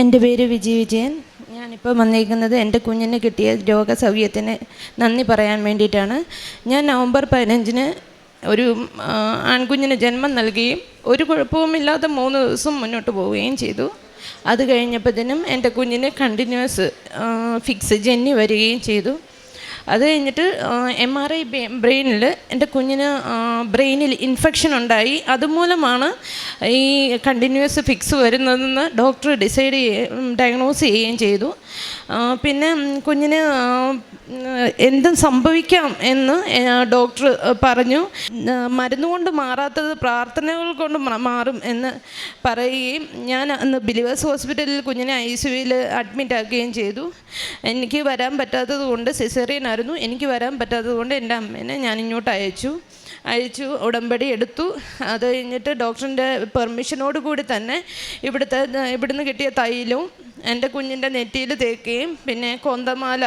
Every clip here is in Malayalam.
എൻ്റെ പേര് വിജയൻ. ഞാനിപ്പോൾ വന്നിരിക്കുന്നത് എൻ്റെ കുഞ്ഞിന് കിട്ടിയ രോഗസൗഖ്യത്തിന് നന്ദി പറയാൻ വേണ്ടിയിട്ടാണ്. ഞാൻ നവംബർ 15-ന് ഒരു ആൺകുഞ്ഞിന് ജന്മം നൽകുകയും ഒരു കുഴപ്പവുമില്ലാതെ 3 ദിവസം മുന്നോട്ട് പോവുകയും ചെയ്തു. അത് കഴിഞ്ഞപ്പോഴത്തേനും എൻ്റെ കുഞ്ഞിന് കണ്ടിന്യൂസ് ഫിക്സ് ജന്നി വരികയും ചെയ്തു. അത് കഴിഞ്ഞിട്ട് MRI ബ്രെയിനിൽ എൻ്റെ കുഞ്ഞിന് ബ്രെയിനിൽ ഇൻഫെക്ഷൻ ഉണ്ടായി. അതുമൂലമാണ് ഈ കണ്ടിന്യൂസ് ഫിക്സ് വരുന്നതെന്ന് ഡോക്ടർ ഡയഗ്നോസ് ചെയ്യുകയും ചെയ്തു. പിന്നെ കുഞ്ഞിന് എന്തും സംഭവിക്കാം എന്ന് ഡോക്ടർ പറഞ്ഞു. മരുന്നുകൊണ്ട് മാറാത്തത് പ്രാർത്ഥനകൾ കൊണ്ട് മാറും എന്ന് പറയുകയും ഞാൻ അന്ന് ബിലീവേഴ്സ് ഹോസ്പിറ്റലിൽ കുഞ്ഞിനെ ICUവിൽ അഡ്മിറ്റ് ആക്കുകയും ചെയ്തു. എനിക്ക് വരാൻ പറ്റാത്തത് കൊണ്ട് സിസേറിയൻ ആയിരുന്നു. എനിക്ക് വരാൻ പറ്റാത്തത് കൊണ്ട് എൻ്റെ അമ്മേനെ ഞാൻ ഇങ്ങോട്ട് അയച്ചു. ഉടമ്പടി എടുത്തു. അത് കഴിഞ്ഞിട്ട് ഡോക്ടറിൻ്റെ പെർമിഷനോട് കൂടി തന്നെ ഇവിടുന്ന് കിട്ടിയ തൈലവും എൻ്റെ കുഞ്ഞിൻ്റെ നെറ്റിയിൽ തേക്കുകയും പിന്നെ കൊന്തമാല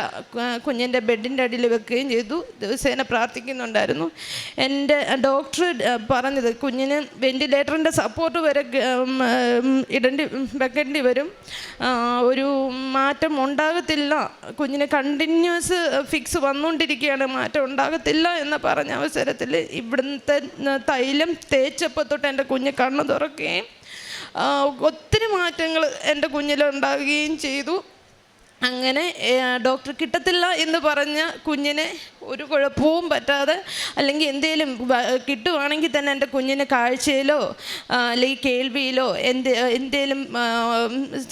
കുഞ്ഞിൻ്റെ ബെഡിൻ്റെ അടിയിൽ വെക്കുകയും ചെയ്തു. ദിവസേന പ്രാർത്ഥിക്കുന്നുണ്ടായിരുന്നു. എൻ്റെ ഡോക്ടർ പറഞ്ഞത് കുഞ്ഞിന് വെൻറ്റിലേറ്ററിൻ്റെ സപ്പോർട്ട് വരെ വെക്കേണ്ടി വരും, ഒരു മാറ്റം ഉണ്ടാകത്തില്ല, കുഞ്ഞിന് കണ്ടിന്യൂസ് ഫിക്സ് വന്നുകൊണ്ടിരിക്കുകയാണ്, മാറ്റം ഉണ്ടാകത്തില്ല എന്ന് പറഞ്ഞ അവസരത്തിൽ ഇവിടുത്തെ തൈലം തേച്ചപ്പോൾ തൊട്ട് എൻ്റെ കുഞ്ഞ് കണ്ണ് തുറക്കുകയും ഒത്തിരി മാറ്റങ്ങൾ എൻ്റെ കുഞ്ഞിലുണ്ടാകുകയും ചെയ്തു. അങ്ങനെ ഡോക്ടർ കിട്ടത്തില്ല എന്ന് പറഞ്ഞ കുഞ്ഞിനെ ഒരു കുഴപ്പവും പറ്റാതെ, അല്ലെങ്കിൽ എന്തെങ്കിലും കിട്ടുവാണെങ്കിൽ തന്നെ എൻ്റെ കുഞ്ഞിന് കാഴ്ചയിലോ അല്ലെങ്കിൽ കേൾവിയിലോ എന്തേലും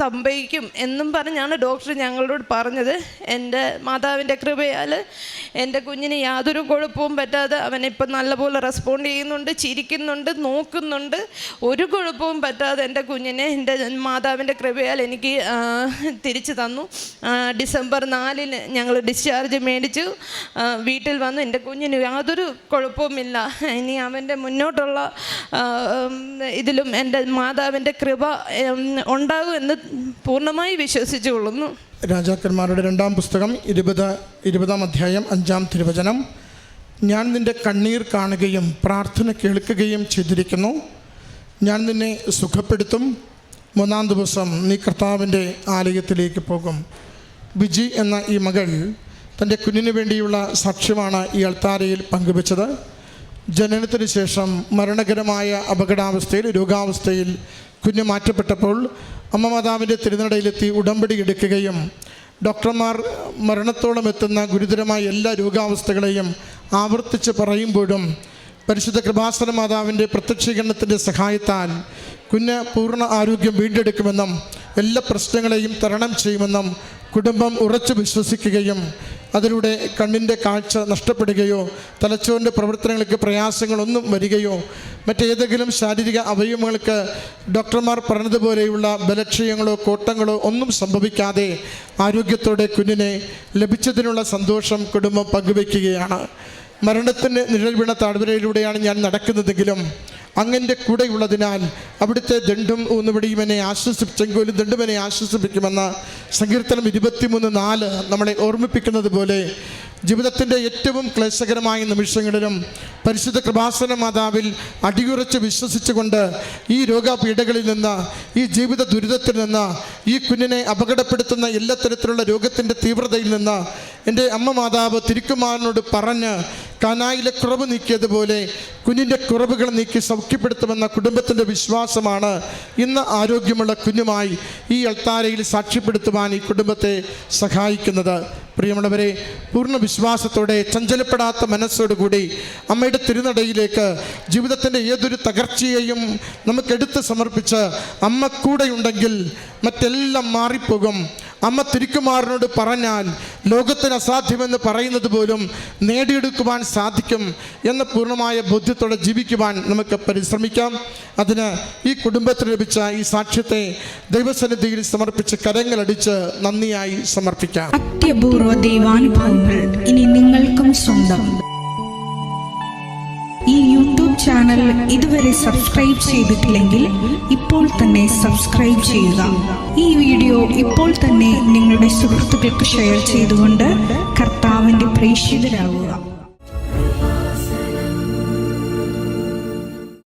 സംഭവിക്കും എന്നും പറഞ്ഞാണ് ഡോക്ടർ ഞങ്ങളോട് പറഞ്ഞത്. എൻ്റെ മാതാവിൻ്റെ കൃപയാൽ എൻ്റെ കുഞ്ഞിന് യാതൊരു കുഴപ്പവും പറ്റാതെ അവനിപ്പം നല്ലപോലെ റെസ്പോണ്ട് ചെയ്യുന്നുണ്ട്, ചിരിക്കുന്നുണ്ട്, നോക്കുന്നുണ്ട്. ഒരു കുഴപ്പവും പറ്റാതെ എൻ്റെ കുഞ്ഞിനെ എൻ്റെ മാതാവിൻ്റെ കൃപയാൽ എനിക്ക് തിരിച്ചു തന്നു. ഡിസംബർ 4-ന് ഞങ്ങൾ ഡിസ്ചാർജ് മേടിച്ചു. വീട്ടിൽ വന്ന് എൻ്റെ കുഞ്ഞിന് യാതൊരു കുഴപ്പവുമില്ല. ഇനി അവൻ്റെ മുന്നോട്ടുള്ള ഇതിലും എൻ്റെ മാതാവിൻ്റെ കൃപ ഉണ്ടാകുമെന്ന് പൂർണ്ണമായി വിശ്വസിച്ചു കൊള്ളുന്നു. രാജാക്കന്മാരുടെ 2-ാം പുസ്തകം 20-ാം അധ്യായം 5-ാം തിരുവചനം. ഞാൻ നിൻ്റെ കണ്ണീർ കാണുകയും പ്രാർത്ഥന കേൾക്കുകയും ചെയ്തിരിക്കുന്നു. ഞാൻ നിന്നെ സുഖപ്പെടുത്തും. 3-ാം ദിവസം നീ കർത്താവിൻ്റെ ആലയത്തിലേക്ക് പോകും. ബിജി എന്ന ഈ മകൾ തൻ്റെ കുഞ്ഞിന് വേണ്ടിയുള്ള സാക്ഷ്യമാണ് ഈ അൾത്താരയിൽ പങ്കുവച്ചത്. ജനനത്തിന് ശേഷം മരണകരമായ അപകടാവസ്ഥയിൽ രോഗാവസ്ഥയിൽ കുഞ്ഞ് മാറ്റപ്പെട്ടപ്പോൾ അമ്മ മാതാവിൻ്റെ തിരുനടയിലെത്തി ഉടമ്പടി എടുക്കുകയും ഡോക്ടർമാർ മരണത്തോളം എത്തുന്ന ഗുരുതരമായ എല്ലാ രോഗാവസ്ഥകളെയും ആവർത്തിച്ച് പറയുമ്പോഴും പരിശുദ്ധ കൃപാസന മാതാവിൻ്റെ പ്രത്യക്ഷീകരണത്തിൻ്റെ സഹായത്താൽ കുഞ്ഞ് പൂർണ്ണ ആരോഗ്യം വീണ്ടെടുക്കുമെന്നും എല്ലാ പ്രശ്നങ്ങളെയും തരണം ചെയ്യുമെന്നും കുടുംബം ഉറച്ചു വിശ്വസിക്കുകയും അതിലൂടെ കണ്ണിൻ്റെ കാഴ്ച നഷ്ടപ്പെടുകയോ തലച്ചോറിൻ്റെ പ്രവർത്തനങ്ങൾക്ക് പ്രയാസങ്ങളൊന്നും വരികയോ മറ്റേതെങ്കിലും ശാരീരിക അവയവങ്ങൾക്ക് ഡോക്ടർമാർ പറഞ്ഞതുപോലെയുള്ള ബലക്ഷയങ്ങളോ കോട്ടങ്ങളോ ഒന്നും സംഭവിക്കാതെ ആരോഗ്യത്തോടെ കുഞ്ഞിനെ ലഭിച്ചതിനുള്ള സന്തോഷം കുടുംബം പങ്കുവയ്ക്കുകയാണ്. മരണത്തിന് നിഴൽ വീണ താഴ്വരയിലൂടെയാണ് ഞാൻ നടക്കുന്നതെങ്കിലും അങ്ങൻ്റെ കൂടെയുള്ളതിനാൽ അവിടുത്തെ ദണ്ഡും ഊന്നുവടിയും എന്നെ ആശ്വസിപ്പിച്ചെങ്കിലും ദണ്ഡും എന്നെ ആശ്വസിപ്പിക്കുമെന്ന് സങ്കീർത്തനം 23:4 നമ്മളെ ഓർമ്മിപ്പിക്കുന്നത് പോലെ ജീവിതത്തിൻ്റെ ഏറ്റവും ക്ലേശകരമായ നിമിഷങ്ങളിലും പരിശുദ്ധ കൃപാസന മാതാവിൽ അടിയുറച്ച് വിശ്വസിച്ചുകൊണ്ട് ഈ രോഗപീഠകളിൽ നിന്ന്, ഈ ജീവിത ദുരിതത്തിൽ നിന്ന്, ഈ കുഞ്ഞിനെ അപകടപ്പെടുത്തുന്ന എല്ലാ തരത്തിലുള്ള രോഗത്തിൻ്റെ തീവ്രതയിൽ നിന്ന് എൻ്റെ അമ്മ മാതാവ് തിരുക്കുമാരനോട് പറഞ്ഞ് കാനായിലെ കുറവ് നീക്കിയതുപോലെ കുഞ്ഞിൻ്റെ കുറവുകൾ നീക്കി സൗഖ്യപ്പെടുത്തുമെന്ന കുടുംബത്തിൻ്റെ വിശ്വാസമാണ് ഇന്ന് ആരോഗ്യമുള്ള കുഞ്ഞുമായി ഈ അൾത്താരയിൽ സാക്ഷ്യപ്പെടുത്തുവാൻ ഈ കുടുംബത്തെ സഹായിക്കുന്നത്. പ്രിയമുള്ളവരെ, പൂർണ്ണ വിശ്വാസത്തോടെ ചഞ്ചലപ്പെടാത്ത മനസ്സോടുകൂടി അമ്മയുടെ തിരുനടയിലേക്ക് ജീവിതത്തിൻ്റെ ഏതൊരു തകർച്ചയെയും നമുക്കെടുത്ത് സമർപ്പിച്ച് അമ്മ കൂടെയുണ്ടെങ്കിൽ മറ്റെല്ലാം മാറിപ്പോകും. അമ്മ തിരുക്കുമാരനോട് പറഞ്ഞാൽ ലോകത്തിന് അസാധ്യമെന്ന് പറയുന്നത് പോലും നേടിയെടുക്കുവാൻ സാധിക്കും എന്ന പൂർണ്ണമായ ബോധ്യത്തോടെ ജീവിക്കുവാൻ നമുക്ക് പരിശ്രമിക്കാം. അതിന് ഈ കുടുംബത്തിന് ലഭിച്ച ഈ സാക്ഷ്യത്തെ ദൈവസന്നിധിയിൽ സമർപ്പിച്ച് കരങ്ങളടിച്ച് നന്ദിയായി സമർപ്പിക്കാം. അത്യപൂർവ ദൈവാനുഭവങ്ങൾ ഇനി നിങ്ങൾക്കും സ്വന്തം. ഈ യൂട്യൂബ് ചാനൽ ഇതുവരെ സബ്സ്ക്രൈബ് ചെയ്തിട്ടില്ലെങ്കിൽ ഇപ്പോൾ തന്നെ സബ്സ്ക്രൈബ് ചെയ്യുക. ഈ വീഡിയോ ഇപ്പോൾ തന്നെ നിങ്ങളുടെ സുഹൃത്തുക്കൾക്ക് ഷെയർ ചെയ്തുകൊണ്ട് കർത്താവിൻ്റെ പ്രേക്ഷിതരാകുക.